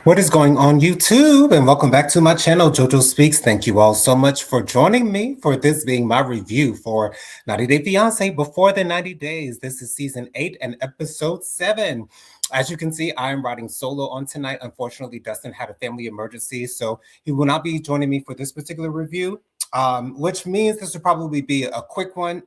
What is going on YouTube? And welcome back to my channel, JoJo Speaks. Thank you all so much for joining me for this being my review for 90 Day Fiance Before the 90 Days. This is season 8 and episode 7. As you can see, I am riding solo on tonight. Unfortunately, Dustin had a family emergency, so he will not be joining me for this particular review, which means this will probably be a quick one.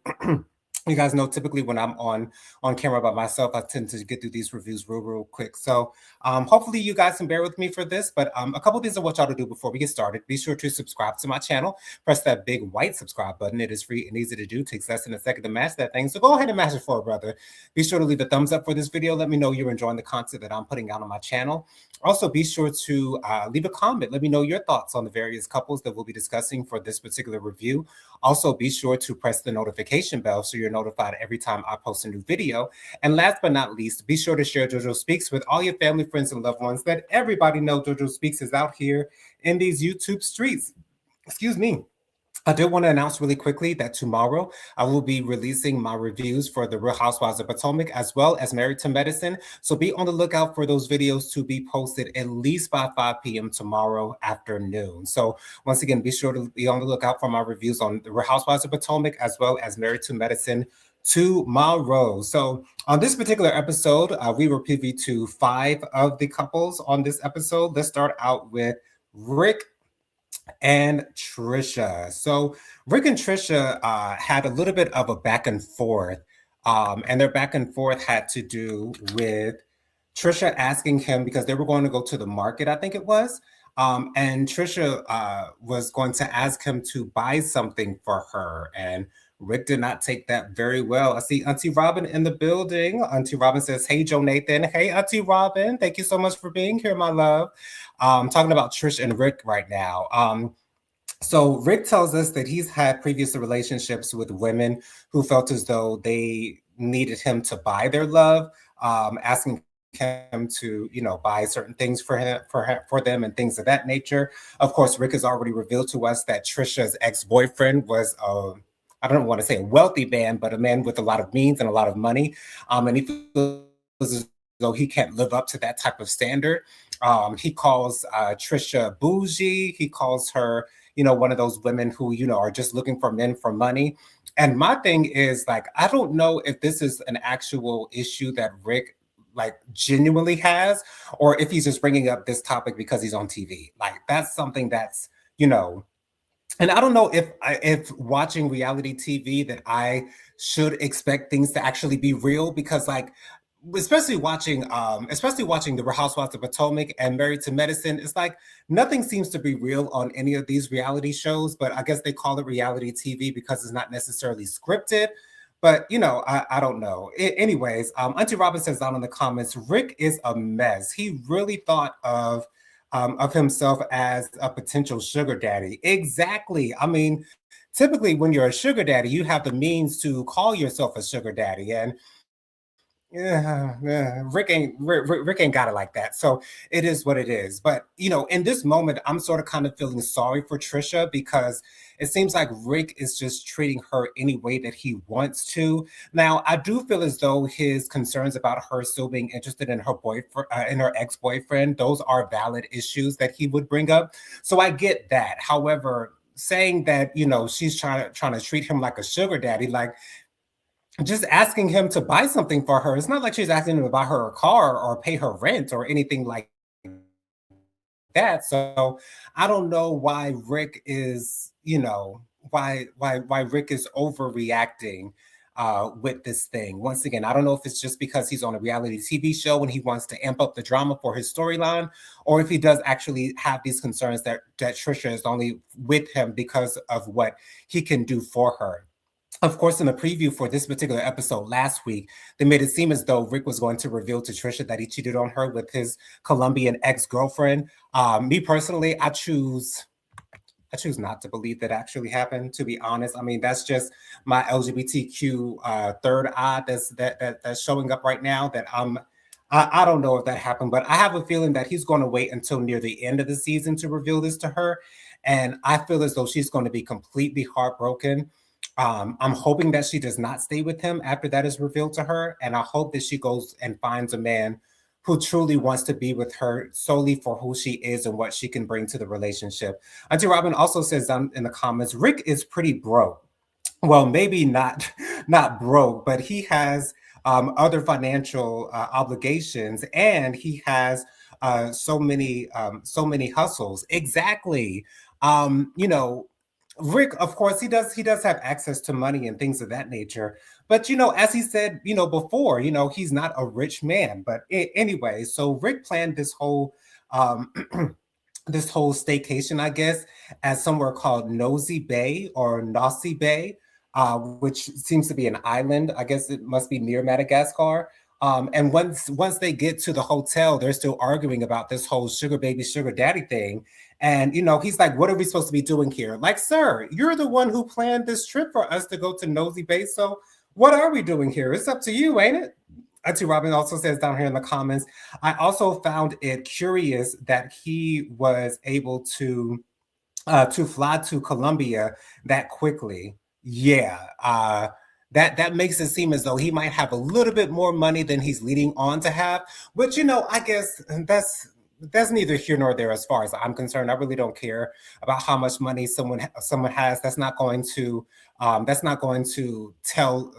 You guys know typically when I'm on camera by myself, I tend to get through these reviews real quick. So hopefully you guys can bear with me for this, but a couple things I want y'all to do before we get started. Be sure to subscribe to my channel. Press that big white subscribe button. It is free and easy to do. It takes less than a second to mash that thing. So go ahead and mash it for a brother. Be sure to leave a thumbs up for this video. Let me know you're enjoying the content that I'm putting out on my channel. Also, be sure to leave a comment. Let me know your thoughts on the various couples that we'll be discussing for this particular review. Also, be sure to press the notification bell so you're notified every time I post a new video. And last but not least, be sure to share JoJo Speaks with all your family, friends, and loved ones. Let everybody know JoJo Speaks is out here in these YouTube streets. Excuse me. I did want to announce really quickly that tomorrow I will be releasing my reviews for The Real Housewives of Potomac as well as Married to Medicine. So be on the lookout for those videos to be posted at least by 5 p.m. tomorrow afternoon. So once again, be sure to be on the lookout for my reviews on The Real Housewives of Potomac as well as Married to Medicine tomorrow. So on this particular episode, we were privy to 5 of the couples on this episode. Let's start out with Rick and Trisha. So Rick and Trisha had a little bit of a back and forth, and their back and forth had to do with Trisha asking him because they were going to go to the market, I think it was, and Trisha was going to ask him to buy something for her, and Rick did not take that very well. I see Auntie Robin in the building. Auntie Robin says, "Hey, Joe Nathan." Hey, Auntie Robin. Thank you so much for being here, my love. Talking about Trish and Rick right now. So Rick tells us that he's had previous relationships with women who felt as though they needed him to buy their love, asking him to, buy certain things for them and things of that nature. Of course, Rick has already revealed to us that Trisha's ex-boyfriend was I don't want to say a wealthy man, but a man with a lot of means and a lot of money. And he feels as though he can't live up to that type of standard. He calls Trisha bougie. He calls her, one of those women who, are just looking for men for money. And my thing is, like, I don't know if this is an actual issue that Rick genuinely has, or if he's just bringing up this topic because he's on TV. Like, that's something that's, and I don't know if watching reality TV that I should expect things to actually be real, because especially watching The Real Housewives of Potomac and Married to Medicine, it's like nothing seems to be real on any of these reality shows, but I guess they call it reality TV because it's not necessarily scripted. But I don't know. Anyways, Auntie Robin says down in the comments, Rick is a mess. He really thought of himself as a potential sugar daddy. Exactly. I mean, typically when you're a sugar daddy, you have the means to call yourself a sugar daddy, and Rick ain't got it like that. So it is what it is. But in this moment, I'm sort of kind of feeling sorry for Trisha, because it seems like Rick is just treating her any way that he wants to. Now, I do feel as though his concerns about her still being interested in her boyfriend, in her ex-boyfriend, those are valid issues that he would bring up. So I get that. However, saying that she's trying to treat him like a sugar daddy, like, just asking him to buy something for her. It's not like she's asking him to buy her a car or pay her rent or anything like that. So I don't know why Rick is, why Rick is overreacting with this thing. Once again, I don't know if it's just because he's on a reality TV show and he wants to amp up the drama for his storyline, or if he does actually have these concerns that Trisha is only with him because of what he can do for her. Of course, in the preview for this particular episode last week, they made it seem as though Rick was going to reveal to Trisha that he cheated on her with his Colombian ex-girlfriend. Me personally, I choose not to believe that actually happened, to be honest. I mean, that's just my LGBTQ third eye that's showing up right now, that I don't know if that happened, but I have a feeling that he's going to wait until near the end of the season to reveal this to her. And I feel as though she's going to be completely heartbroken. I'm hoping that she does not stay with him after that is revealed to her. And I hope that she goes and finds a man who truly wants to be with her solely for who she is and what she can bring to the relationship. Auntie Robin also says down in the comments, Rick is pretty broke. Well, maybe not not broke, but he has other financial obligations, and he has so many hustles. Exactly. You know, Rick, of course, he does have access to money and things of that nature. But as he said, before, he's not a rich man. But anyway, so Rick planned um, this whole staycation, I guess, at somewhere called Nosy Bay or Nosy Bay, which seems to be an island. I guess it must be near Madagascar. And once they get to the hotel, they're still arguing about this whole sugar baby, sugar daddy thing. And he's like, "What are we supposed to be doing here?" Like, sir, you're the one who planned this trip for us to go to Nosy Bay. So what are we doing here? It's up to you, ain't it? Auntie Robin also says down here in the comments, I also found it curious that he was able to fly to Colombia that quickly. Yeah, that makes it seem as though he might have a little bit more money than he's leading on to have. But I guess that's neither here nor there as far as I'm concerned. I really don't care about how much money someone has. That's not going to tell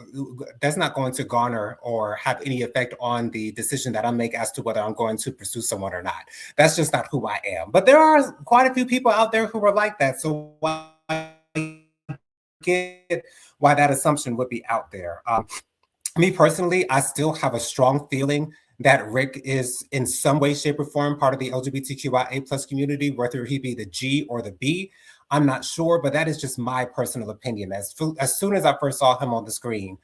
that's not going to garner or have any effect on the decision that I make as to whether I'm going to pursue someone or not. That's just not who I am. But there are quite a few people out there who are like that. So I get why that assumption would be out there. Me personally, I still have a strong feeling that Rick is in some way, shape, or form part of the LGBTQIA plus community, whether he be the G or the B. I'm not sure, but that is just my personal opinion. As soon as I first saw him on the screen,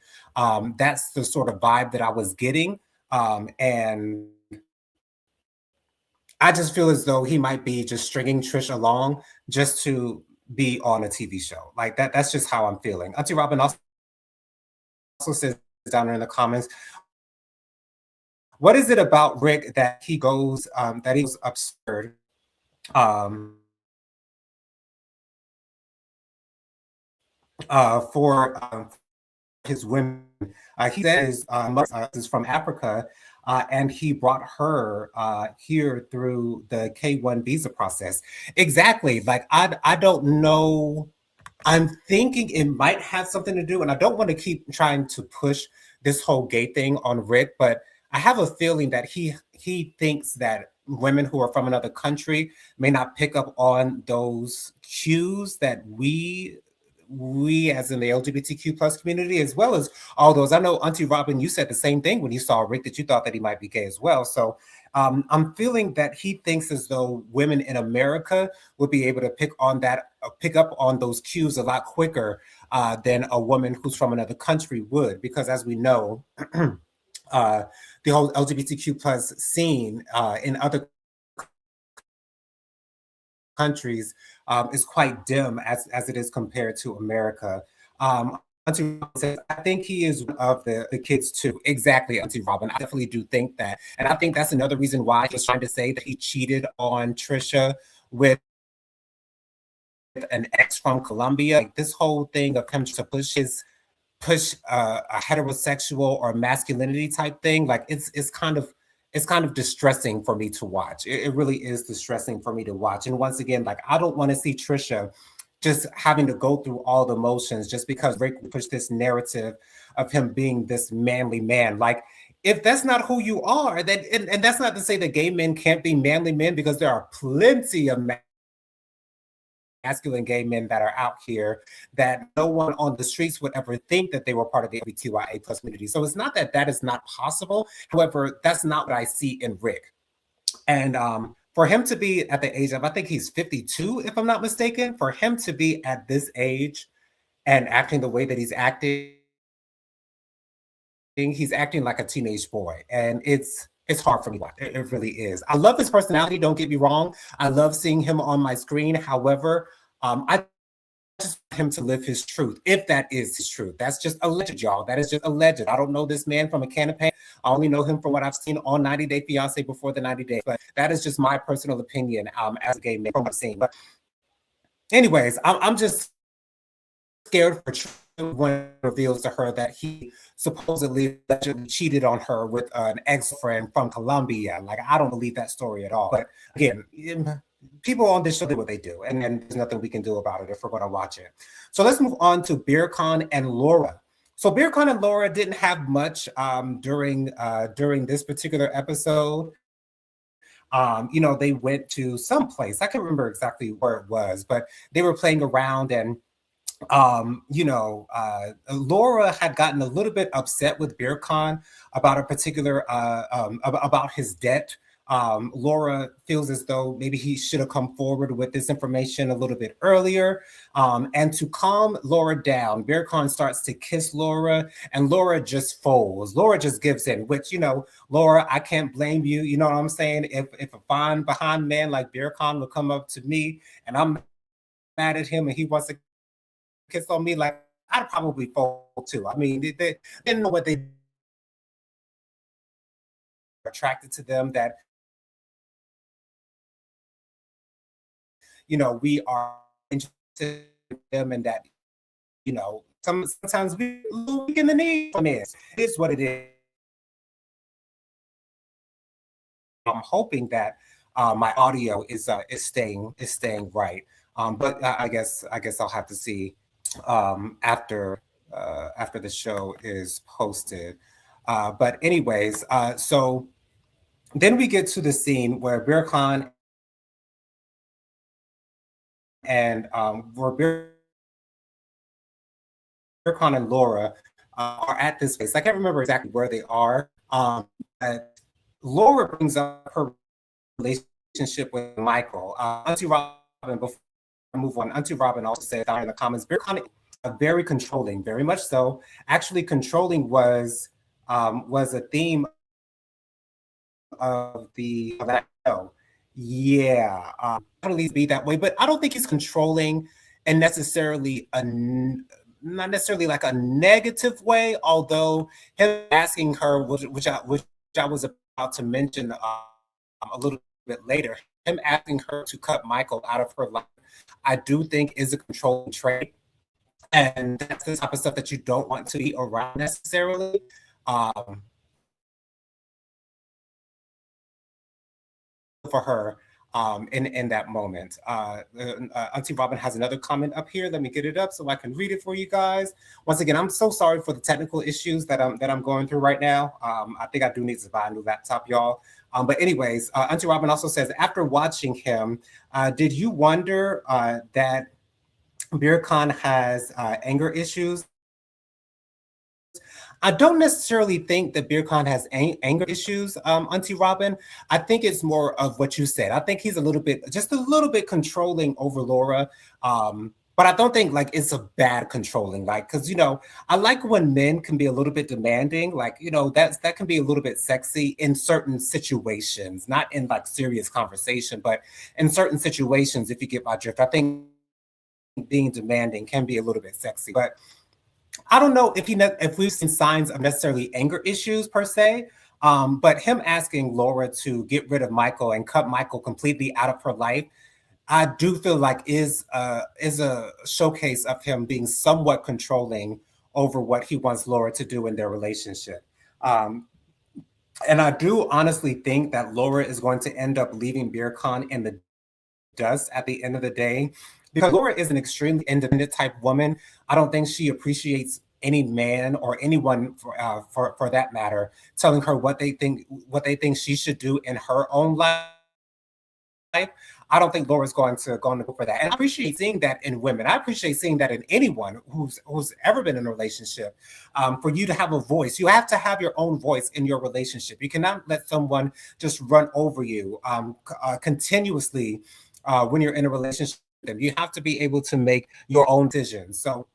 that's the sort of vibe that I was getting. And I just feel as though he might be just stringing Trish along just to be on a TV show. Like that's just how I'm feeling. Auntie Robin also says down there in the comments, what is it about Rick that he goes absurd for his women? He says mother is from Africa, and he brought her here through the K-1 visa process. Exactly. Like I don't know. I'm thinking it might have something to do, and I don't want to keep trying to push this whole gay thing on Rick, but I have a feeling that he thinks that women who are from another country may not pick up on those cues that we as in the LGBTQ plus community, as well as all those. I know Auntie Robin, you said the same thing when you saw Rick, that you thought that he might be gay as well. So I'm feeling that he thinks as though women in America would be able to pick up on those cues a lot quicker than a woman who's from another country would, because as we know, the whole LGBTQ plus scene in other countries is quite dim as it is compared to America. Auntie Robin says, I think he is one of the kids too. Exactly, Auntie Robin. I definitely do think that. And I think that's another reason why he's trying to say that he cheated on Trisha with an ex from Colombia. Like this whole thing of him to push a heterosexual or masculinity type thing, like it's kind of distressing for me to watch. It really is distressing for me to watch. And once again, like I don't want to see Trisha just having to go through all the motions just because Rick pushed this narrative of him being this manly man. Like if that's not who you are, then and that's not to say that gay men can't be manly men, because there are plenty of masculine gay men that are out here that no one on the streets would ever think that they were part of the LGBTQIA plus community. So it's not that that is not possible. However, that's not what I see in Rick. And for him to be at the age of, I think he's 52, if I'm not mistaken, for him to be at this age and acting the way that he's acting like a teenage boy. And it's hard for me. It really is. I love his personality. Don't get me wrong. I love seeing him on my screen. However, I just want him to live his truth, if that is his truth. That's just alleged, y'all. That is just alleged. I don't know this man from a can of paint. I only know him from what I've seen on 90 Day Fiance before the 90 days. But that is just my personal opinion as a gay man from what I've seen. But anyways, I'm just scared for when reveals to her that he supposedly allegedly cheated on her with an ex-friend from Colombia. Like, I don't believe that story at all. But again, people on this show do what they do, and there's nothing we can do about it if we're going to watch it. So let's move on to Beer Khan and Laura. So Beer Khan and Laura didn't have much during this particular episode. They went to some place. I can't remember exactly where it was, but they were playing around, and Laura had gotten a little bit upset with Beer Khan about a particular about his debt. Laura feels as though maybe he should have come forward with this information a little bit earlier. And to calm Laura down, Beer Khan starts to kiss Laura, and Laura just folds. Laura just gives in, which, Laura, I can't blame you. You know what I'm saying? If a fine behind man like Beer Khan will come up to me and I'm mad at him and he wants to kiss on me, like, I'd probably fold too. I mean, they didn't know what they attracted to them, that we are interested in them, and that sometimes we weak in the knee from it. It is what it is. I'm hoping that my audio is staying right, but I guess I'll have to see after the show is posted. But anyways, so then we get to the scene where Beer Khan and Beer Khan and Laura are at this place. I can't remember exactly where they are. Laura brings up her relationship with Michael. Auntie Robin, before I move on, Auntie Robin also said down in the comments, Beer Khan is very controlling, very much so. Actually, controlling was a theme of that show. Yeah, definitely be that way, but I don't think he's controlling and necessarily not necessarily like a negative way. Although him asking her, which I was about to mention a little bit later, him asking her to cut Michael out of her life, I do think is a controlling trait, and that's the type of stuff that you don't want to be around necessarily. For her in that moment. Auntie Robin has another comment up here. Let me get it up so I can read it for you guys. Once again, I'm so sorry for the technical issues that I'm going through right now. I think I do need to buy a new laptop, y'all. But anyways, Auntie Robin also says, after watching him, did you wonder that Beer Khan has anger issues? I don't necessarily think that Beer Khan has anger issues, Auntie Robin. I think it's more of what you said. I think he's just a little bit controlling over Laura. But I don't think like it's a bad controlling, like, because I like when men can be a little bit demanding, like that can be a little bit sexy in certain situations, not in like serious conversation, but in certain situations. If you get my drift, I think being demanding can be a little bit sexy, but I don't know if we've seen signs of necessarily anger issues per se, but him asking Laura to get rid of Michael and cut Michael completely out of her life, I do feel like is a showcase of him being somewhat controlling over what he wants Laura to do in their relationship. And I do honestly think that Laura is going to end up leaving Beer Khan in the dust at the end of the day, because Laura is an extremely independent type woman. I don't think she appreciates any man or anyone for that matter telling her what they think she should do in her own life. I don't think Laura's going to go for that. And I appreciate seeing that in women. I appreciate seeing that in anyone who's ever been in a relationship. For you to have a voice, you have to have your own voice in your relationship. You cannot let someone just run over you continuously when you're in a relationship. You have to be able to make your own decisions. So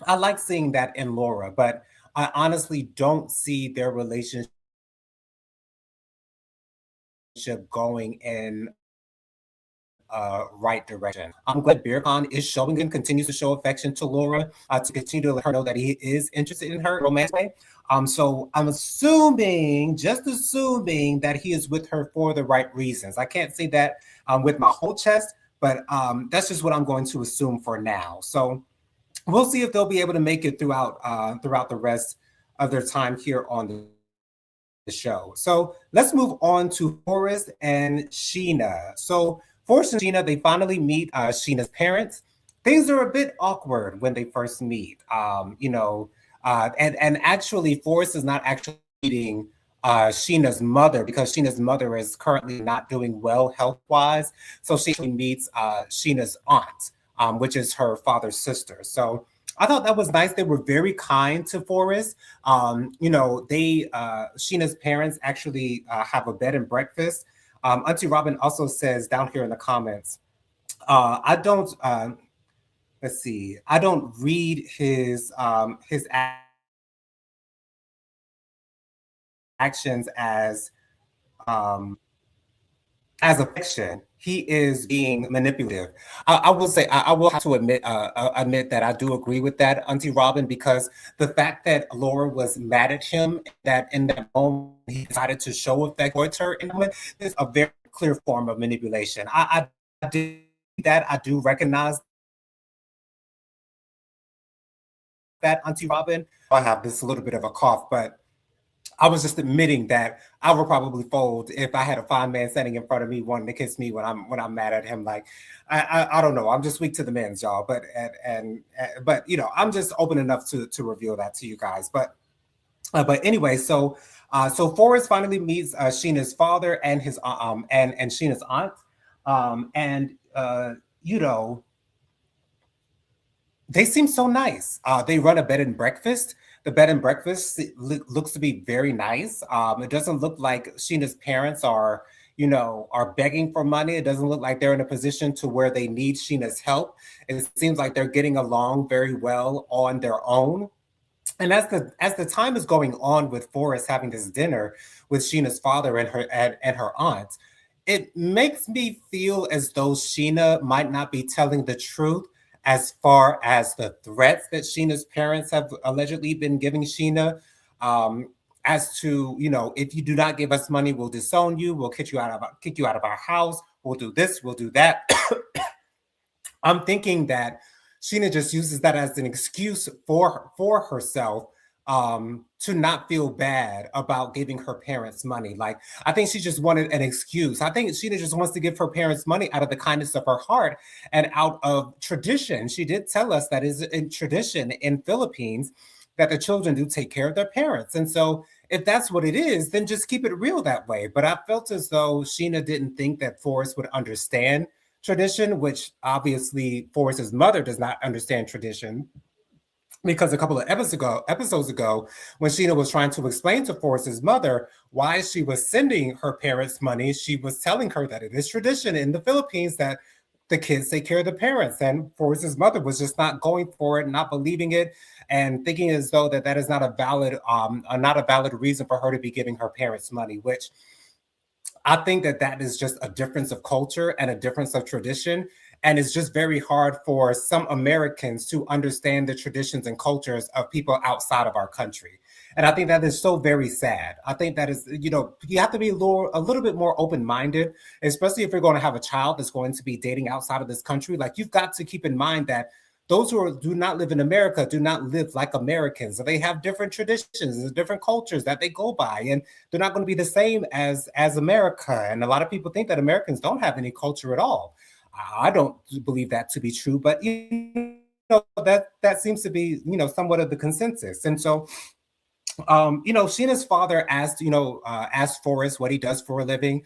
I like seeing that in Laura, but I honestly don't see their relationship going in right direction. I'm glad Beer Khan is showing and continues to show affection to Laura to continue to let her know that he is interested in her romantic way. So I'm just assuming that he is with her for the right reasons. I can't say that with my whole chest, but that's just what I'm going to assume for now. So we'll see if they'll be able to make it throughout the rest of their time here on the show. So let's move on to Forrest and Sheena. So Forrest and Sheena, they finally meet Sheena's parents. Things are a bit awkward when they first meet. And actually, Forrest is not actually meeting Sheena's mother, because Sheena's mother is currently not doing well health wise. So she actually meets Sheena's aunt, which is her father's sister. So I thought that was nice. They were very kind to Forrest. Sheena's parents actually have a bed and breakfast. Auntie Robin also says down here in the comments, I don't. Let's see. I don't read his actions as affection. He is being manipulative. I will say, I will have to admit that I do agree with that, Auntie Robin, because the fact that Laura was mad at him, that in that moment he decided to show affection towards her in that moment, is a very clear form of manipulation. I do see that. I do recognize that, Auntie Robin. I have this little bit of a cough, but I was just admitting that I would probably fold if I had a fine man standing in front of me wanting to kiss me when I'm mad at him. Like I don't know. I'm just weak to the men's, y'all. But I'm just open enough to reveal that to you guys. But anyway, so Forrest finally meets Sheena's father and his and Sheena's aunt, and you know they seem so nice. They run a bed and breakfast. The bed and breakfast looks to be very nice. It doesn't look like Sheena's parents are begging for money. It doesn't look like they're in a position to where they need Sheena's help. It seems like they're getting along very well on their own. And as the time is going on with Forrest having this dinner with Sheena's father and her aunt, it makes me feel as though Sheena might not be telling the truth as far as the threats that Sheena's parents have allegedly been giving Sheena. Um, as to, if you do not give us money, we'll disown you, we'll kick you out of our house, we'll do this, we'll do that. I'm thinking that Sheena just uses that as an excuse for herself, to not feel bad about giving her parents money. Like, I think she just wanted an excuse. I think Sheena just wants to give her parents money out of the kindness of her heart and out of tradition. She did tell us that is in tradition in Philippines that the children do take care of their parents. And so if that's what it is, then just keep it real that way. But I felt as though Sheena didn't think that Forrest would understand tradition, which obviously Forrest's mother does not understand tradition, because a couple of episodes ago, when Sheena was trying to explain to Forrest's mother why she was sending her parents money, she was telling her that it is tradition in the Philippines that the kids take care of the parents. And Forrest's mother was just not going for it, not believing it, and thinking as though that is not a valid reason for her to be giving her parents money, which I think that is just a difference of culture and a difference of tradition. And it's just very hard for some Americans to understand the traditions and cultures of people outside of our country. And I think that is so very sad. I think that is, you have to be a little bit more open minded, especially if you're going to have a child that's going to be dating outside of this country. Like, you've got to keep in mind that those do not live in America do not live like Americans. They have different traditions and different cultures that they go by, and they're not going to be the same as America. And a lot of people think that Americans don't have any culture at all. I don't believe that to be true, but that seems to be somewhat of the consensus. And so Sheena's father asked Forrest what he does for a living.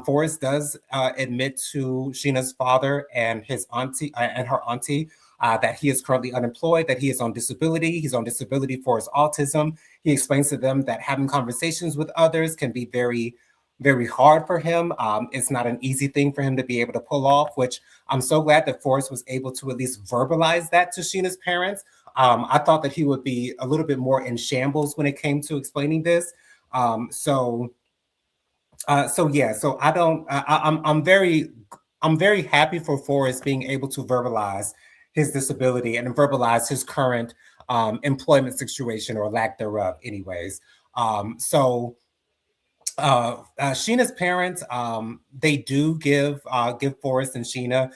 Forrest does admit to Sheena's father and his auntie and her auntie that he is currently unemployed, that he is on disability. He's on disability for his autism. He explains to them that having conversations with others can be very, very hard for him. It's not an easy thing for him to be able to pull off, which I'm so glad that Forrest was able to at least verbalize that to Sheena's parents. I thought that he would be a little bit more in shambles when it came to explaining this. So yeah, so I don't. I'm very happy for Forrest being able to verbalize his disability and verbalize his current employment situation, or lack thereof, anyways. Sheena's parents, they do give Forrest and Sheena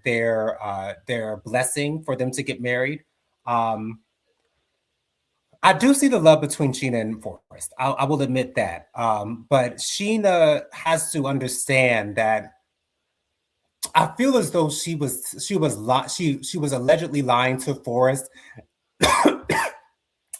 their blessing for them to get married. Um, I do see the love between Sheena and Forrest. I will admit that. But Sheena has to understand that I feel as though she was allegedly lying to Forrest.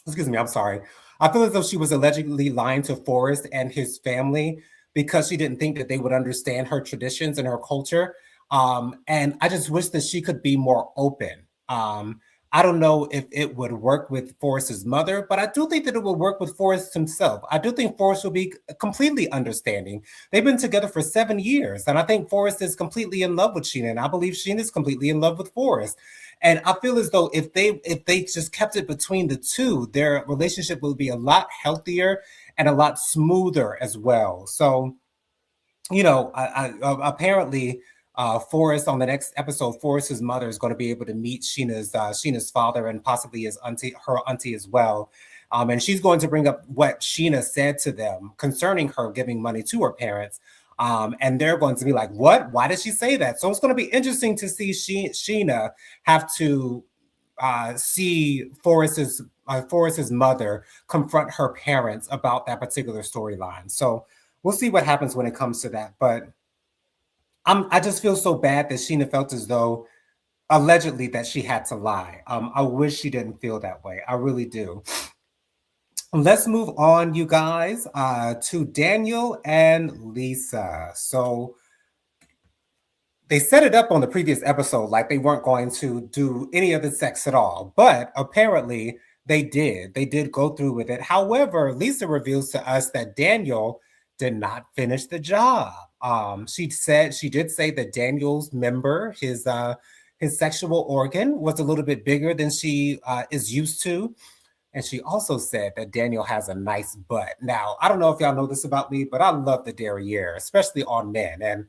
Excuse me, I'm sorry. I feel as though she was allegedly lying to Forrest and his family because she didn't think that they would understand her traditions and her culture. And I just wish that she could be more open. Um, I don't know if it would work with Forrest's mother, but I do think that it will work with Forrest himself. I do think Forrest will be completely understanding. They've been together for 7 years, and I think Forrest is completely in love with Sheena, and I believe Sheena is completely in love with Forrest. And I feel as though if they just kept it between the two, their relationship will be a lot healthier and a lot smoother as well. So apparently, Forrest on the next episode, Forrest's mother is going to be able to meet Sheena's father and possibly her auntie as well. And she's going to bring up what Sheena said to them concerning her giving money to her parents. And they're going to be like, "What? Why did she say that?" So it's going to be interesting to see Sheena have to see Forrest's mother confront her parents about that particular storyline. So we'll see what happens when it comes to that. But I just feel so bad that Sheena felt as though allegedly that she had to lie. I wish she didn't feel that way. I really do. Let's move on, you guys, to Daniel and Lisa. So they set it up on the previous episode like they weren't going to do any of the sex at all, but apparently they did. They did go through with it. However, Lisa reveals to us that Daniel did not finish the job. She did say that Daniel's member, his sexual organ, was a little bit bigger than she is used to. And she also said that Daniel has a nice butt. Now, I don't know if y'all know this about me, but I love the derriere, especially on men. And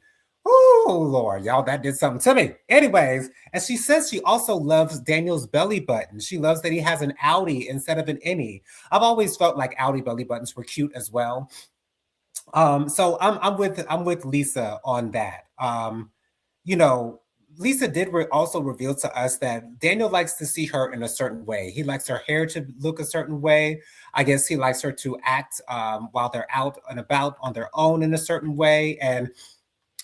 oh, Lord, y'all, that did something to me. Anyways, and she says she also loves Daniel's belly button. She loves that he has an outie instead of an innie. I've always felt like outie belly buttons were cute as well. So I'm with Lisa on that. You know, Lisa did also reveal to us that Daniel likes to see her in a certain way. He likes her hair to look a certain way. I guess he likes her to act while they're out and about on their own in a certain way. And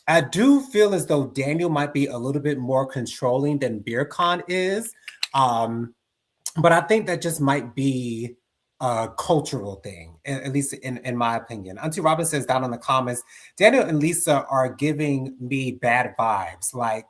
I do feel as though Daniel might be a little bit more controlling than Beer Con is. But I think that just might be a cultural thing, at least in my opinion. Auntie Robin says down in the comments, Daniel and Lisa are giving me bad vibes, like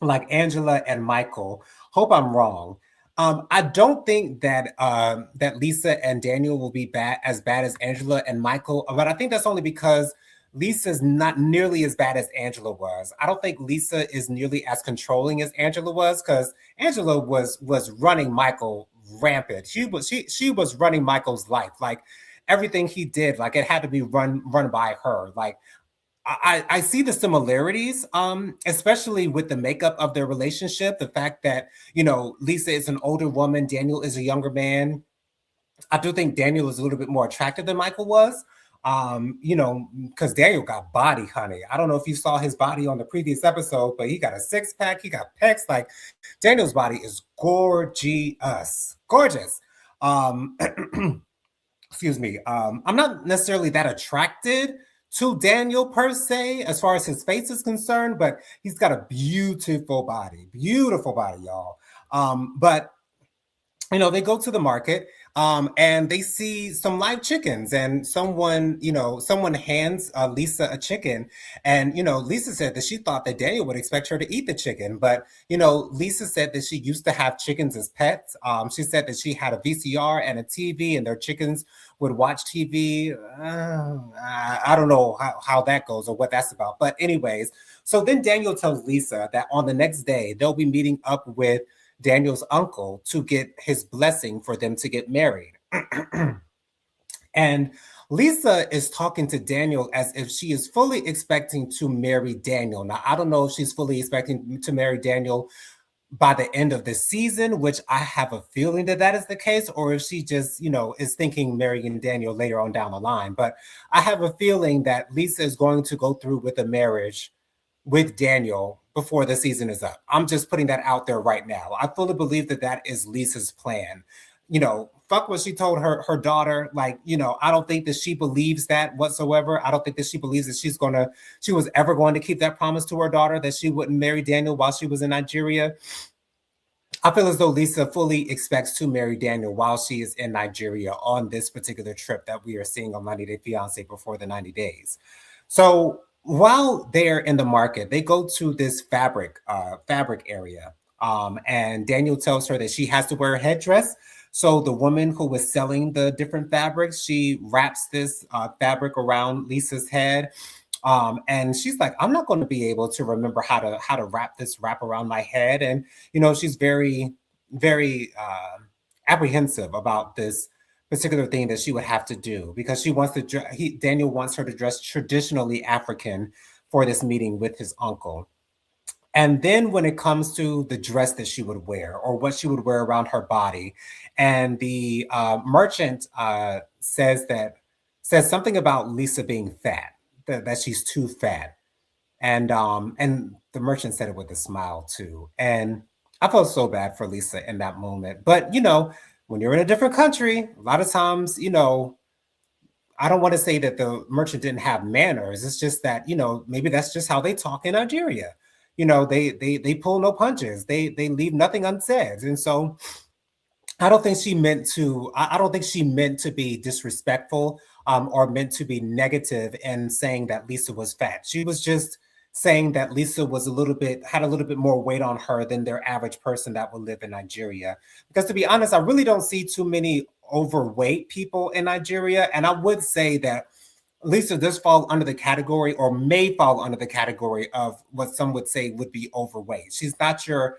like Angela and Michael. Hope I'm wrong. I don't think that that Lisa and Daniel will be bad as Angela and Michael, but I think that's only because Lisa's not nearly as bad as Angela was. I don't think Lisa is nearly as controlling as Angela was, because Angela was running Michael rampant. She was running Michael's life. Like everything he did, like it had to be run by her. Like I see the similarities, especially with the makeup of their relationship. The fact that, Lisa is an older woman, Daniel is a younger man. I do think Daniel is a little bit more attractive than Michael was. Because Daniel got body, honey. I don't know if you saw his body on the previous episode, but he got a six pack, he got pecs. Like Daniel's body is gorgeous. Excuse me. I'm not necessarily that attracted to Daniel per se, as far as his face is concerned, but he's got a beautiful body, y'all. But they go to the market, and they see some live chickens, and someone hands Lisa a chicken, and Lisa said that she thought that Daniel would expect her to eat the chicken, but Lisa said that she used to have chickens as pets. She said that she had a VCR and a TV, and their chickens would watch TV. I don't know how that goes or what that's about, but anyways, so then Daniel tells Lisa that on the next day they'll be meeting up with Daniel's uncle to get his blessing for them to get married. And Lisa is talking to Daniel as if she is fully expecting to marry Daniel. Now, I don't know if she's fully expecting to marry Daniel by the end of the season, which I have a feeling that is the case, or if she just, is thinking marrying Daniel later on down the line. But I have a feeling that Lisa is going to go through with a marriage with Daniel before the season is up. I'm just putting that out there right now. I fully believe that that is Lisa's plan. Fuck what she told her daughter. Like, I don't think that she believes that whatsoever. I don't think that she believes that she was ever going to keep that promise to her daughter that she wouldn't marry Daniel while she was in Nigeria. I feel as though Lisa fully expects to marry Daniel while she is in Nigeria on this particular trip that we are seeing on 90 Day Fiance before the 90 days. So while they're in the market, they go to this fabric area. And Daniel tells her that she has to wear a headdress. So the woman who was selling the different fabrics, she wraps this fabric around Lisa's head. And she's like, I'm not going to be able to remember how to wrap around my head. And she's very, very apprehensive about this particular thing that she would have to do because Daniel wants her to dress traditionally African for this meeting with his uncle. And then when it comes to the dress that she would wear or what she would wear around her body, and the merchant says something about Lisa being fat, that she's too fat, and the merchant said it with a smile too. And I felt so bad for Lisa in that moment. But when you're in a different country, a lot of times, I don't want to say that the merchant didn't have manners. It's just that, maybe that's just how they talk in Nigeria. They pull no punches. They leave nothing unsaid. And so I don't think she meant to. I don't think she meant to be disrespectful or meant to be negative in saying that Lisa was fat. She was just saying that Lisa was had a little bit more weight on her than their average person that would live in Nigeria. Because to be honest, I really don't see too many overweight people in Nigeria, and I would say that Lisa does fall under the category, or may fall under the category of what some would say would be overweight. She's not your,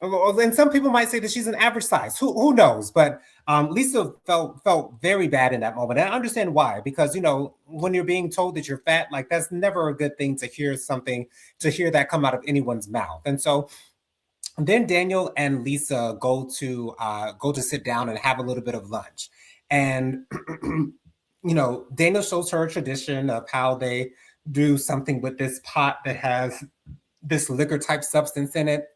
and some people might say that she's an average size. Who knows? But Lisa felt very bad in that moment, and I understand why. Because when you're being told that you're fat, like that's never a good thing to hear that come out of anyone's mouth. And so then Daniel and Lisa go to sit down and have a little bit of lunch, and Daniel shows her a tradition of how they do something with this pot that has this liquor type substance in it.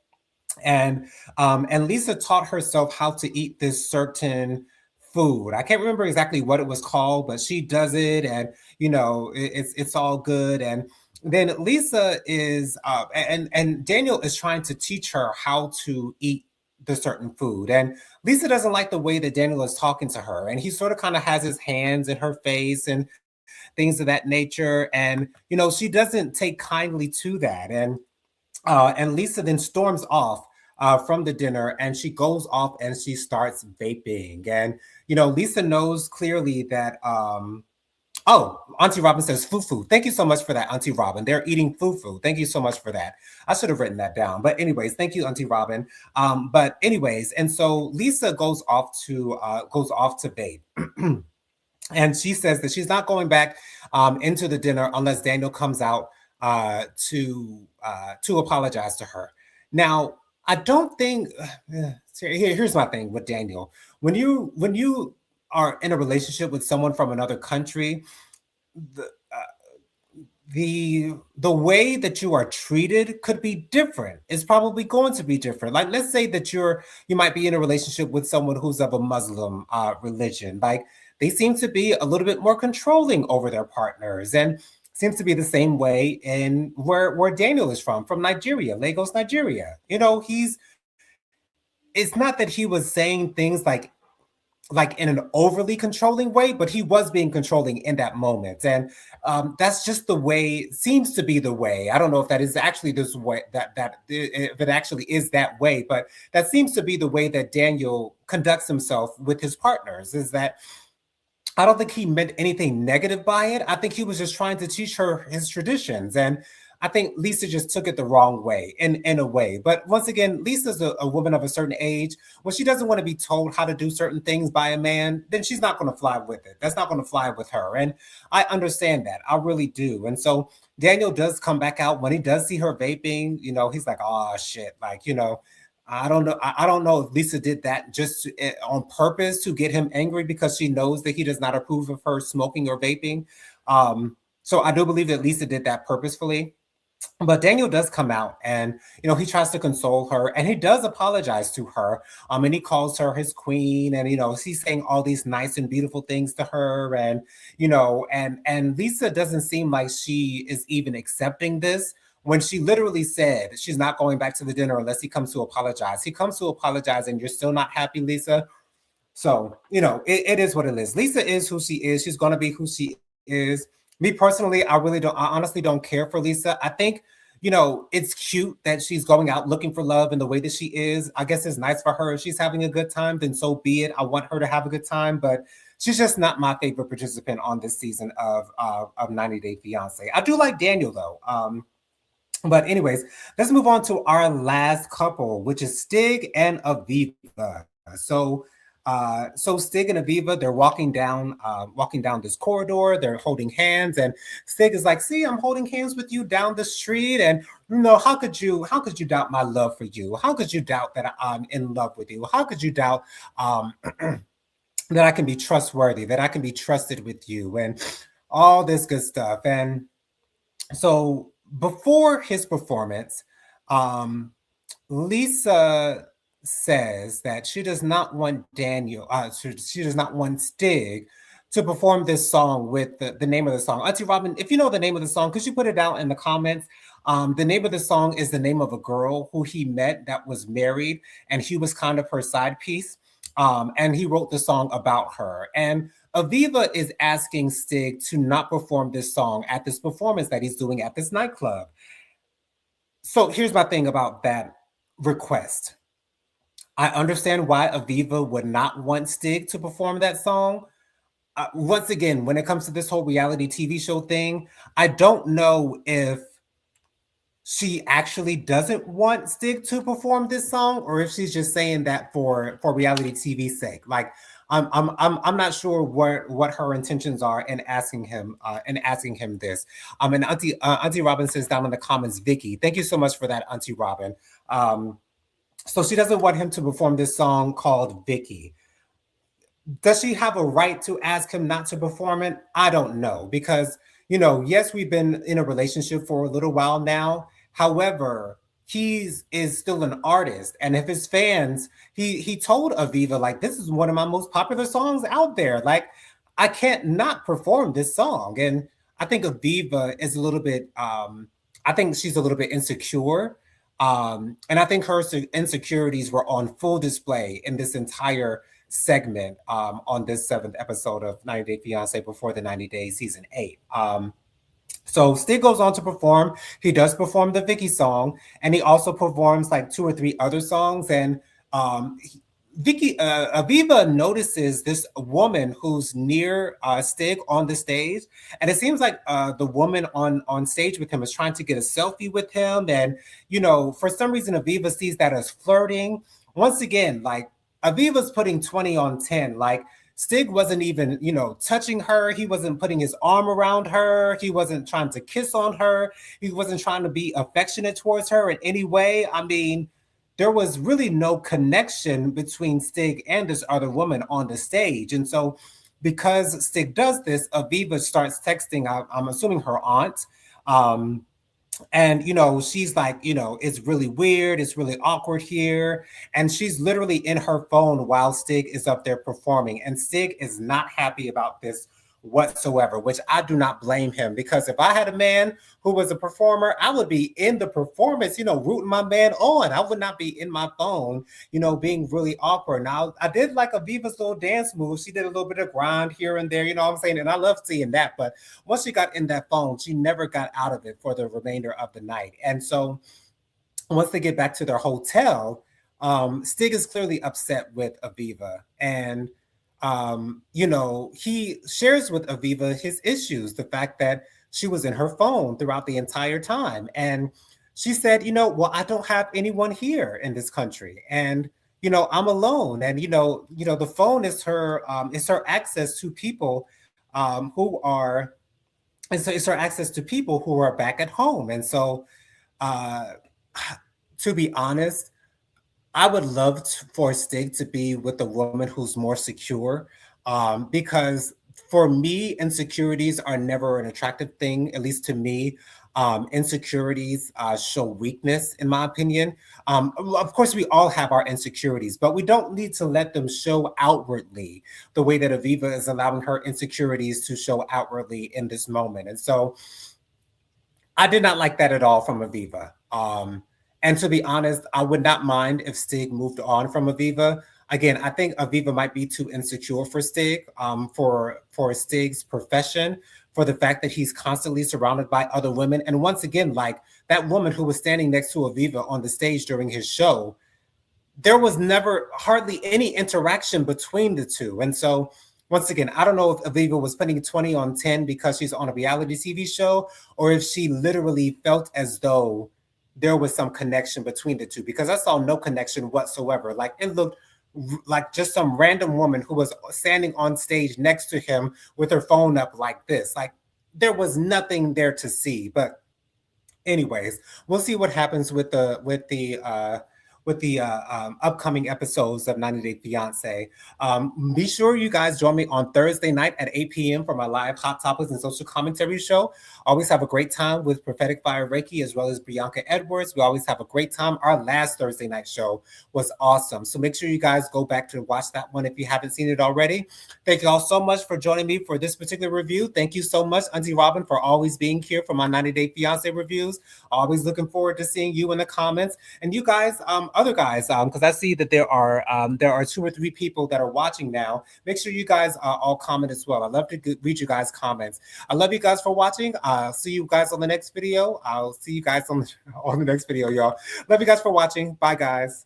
And Lisa taught herself how to eat this certain food. I can't remember exactly what it was called, but she does it, and it's all good. And then Lisa is and Daniel is trying to teach her how to eat the certain food. And Lisa doesn't like the way that Daniel is talking to her, and he sort of kind of has his hands in her face and things of that nature. And she doesn't take kindly to that. And Lisa then storms off from the dinner, and she goes off and she starts vaping. And Lisa knows clearly that oh, Auntie Robin says fufu. Thank you so much for that, Auntie Robin. They're eating fufu. Thank you so much for that. I should have written that down. But anyways, thank you, Auntie Robin. But anyways, and so Lisa goes off to vape. And she says that she's not going back into the dinner unless Daniel comes out to apologize to her. Now, I don't think here's my thing with Daniel. When you are in a relationship with someone from another country, the way that you are treated could be different. It's probably going to be different. Like, let's say that you might be in a relationship with someone who's of a Muslim religion. Like, they seem to be a little bit more controlling over their partners, and seems to be the same way in where Daniel is from Nigeria, Lagos, Nigeria. It's not that he was saying things like in an overly controlling way, but he was being controlling in that moment. And that's just the way, seems to be the way. I don't know if that is actually this way, if it actually is that way, but that seems to be the way that Daniel conducts himself with his partners, is that I don't think he meant anything negative by it. I think he was just trying to teach her his traditions. And I think Lisa just took it the wrong way in a way. But once again, Lisa's a woman of a certain age. When she doesn't want to be told how to do certain things by a man, then she's not going to fly with it. That's not going to fly with her. And I understand that. I really do. And so Daniel does come back out when he does see her vaping. He's like, oh, shit. Like, I don't know. I don't know if Lisa did that just on purpose to get him angry because she knows that he does not approve of her smoking or vaping. So I do believe that Lisa did that purposefully. But Daniel does come out and he tries to console her and he does apologize to her. And he calls her his queen, and he's saying all these nice and beautiful things to her. And and Lisa doesn't seem like she is even accepting this when she literally said she's not going back to the dinner unless he comes to apologize. He comes to apologize and you're still not happy, Lisa. So, it is what it is. Lisa is who she is. She's going to be who she is. Me personally, I honestly don't care for Lisa. I think, it's cute that she's going out looking for love in the way that she is. I guess it's nice for her. If she's having a good time, then so be it. I want her to have a good time, but she's just not my favorite participant on this season of 90 Day Fiance. I do like Daniel though. But anyways, let's move on to our last couple, which is Stig and Aviva. So Stig and Aviva, they're walking down this corridor. They're holding hands, and Stig is like, "See, I'm holding hands with you down the street, and how could you doubt my love for you? How could you doubt that I'm in love with you? How could you doubt um, that I can be trustworthy, that I can be trusted with you, and all this good stuff?" And so before his performance, um, Lisa says that she does not want she does not want Stig to perform this song with the name of the song. Auntie Robin, if you know the name of the song, could you put it down in the comments? The name of the song is the name of a girl who he met that was married, and he was kind of her side piece. And he wrote the song about her. And Aviva is asking Stig to not perform this song at this performance that he's doing at this nightclub. So here's my thing about that request. I understand why Aviva would not want Stig to perform that song. Once again, when it comes to this whole reality TV show thing, I don't know if she actually doesn't want Stig to perform this song, or if she's just saying that for reality TV's sake. Like, I'm not sure what her intentions are in asking him this. And Auntie Robin says down in the comments, Vicky, thank you so much for that, Auntie Robin. So she doesn't want him to perform this song called Vicky. Does she have a right to ask him not to perform it? I don't know, because yes, we've been in a relationship for a little while now. However, is still an artist, and if his fans, he told Aviva, like, this is one of my most popular songs out there. Like, I can't not perform this song. And I think Aviva is a little bit I think she's a little bit insecure. And I think her insecurities were on full display in this entire segment on this seventh episode of 90 Day Fiance before the 90 Days season 8. So Stig goes on to perform. He does perform the Vicky song, and he also performs like 2 or 3 other songs. And Aviva notices this woman who's near Stig on the stage, and it seems like the woman on stage with him is trying to get a selfie with him. And for some reason, Aviva sees that as flirting. Once again, like, Aviva's putting 20 on 10. Like, Stig wasn't even, touching her. He wasn't putting his arm around her. He wasn't trying to kiss on her. He wasn't trying to be affectionate towards her in any way. I mean, there was really no connection between Stig and this other woman on the stage. And so because Stig does this, Aviva starts texting, I'm assuming her aunt. And she's like, it's really weird, it's really awkward here. And she's literally in her phone while Stig is up there performing, and Stig is not happy about this whatsoever, which I do not blame him, because if I had a man who was a performer, I would be in the performance, rooting my man on. I would not be in my phone, being really awkward. Now, I did like Aviva's little dance move. She did a little bit of grind here and there, what I'm saying? And I love seeing that. But once she got in that phone, she never got out of it for the remainder of the night. And so once they get back to their hotel, Stig is clearly upset with Aviva. And he shares with Aviva his issues, the fact that she was in her phone throughout the entire time. And she said, well, I don't have anyone here in this country. And, I'm alone. And, the phone is her access to people who are, and so it's her access to people who are back at home. And so, uh, to be honest, I would love for Stig to be with a woman who's more secure, because for me, insecurities are never an attractive thing, at least to me. insecurities show weakness, in my opinion. Of course, we all have our insecurities, but we don't need to let them show outwardly the way that Aviva is allowing her insecurities to show outwardly in this moment. And so I did not like that at all from Aviva. And to be honest, I would not mind if Stig moved on from Aviva. Again, I think Aviva might be too insecure for Stig, for Stig's profession, for the fact that he's constantly surrounded by other women. And once again, like that woman who was standing next to Aviva on the stage during his show, there was never hardly any interaction between the two. And so once again, I don't know if Aviva was putting 20 on 10 because she's on a reality TV show, or if she literally felt as though there was some connection between the two, because I saw no connection whatsoever. Like it looked like just some random woman who was standing on stage next to him with her phone up like this. Like there was nothing there to see. But anyways, we'll see what happens with the upcoming episodes of 90 Day Fiance. Be sure you guys join me on Thursday night at 8 p.m. for my live Hot Topics and Social Commentary show. Always have a great time with Prophetic Fire Reiki as well as Bianca Edwards. We always have a great time. Our last Thursday night show was awesome. So make sure you guys go back to watch that one if you haven't seen it already. Thank you all so much for joining me for this particular review. Thank you so much, Auntie Robin, for always being here for my 90 Day Fiance reviews. Always looking forward to seeing you in the comments. And you guys, other guys, because I see that there are 2 or 3 people that are watching now. Make sure you guys all comment as well. I love to read you guys' comments. I love you guys for watching. See you guys on the next video. I'll see you guys on the next video, y'all. Love you guys for watching. Bye, guys.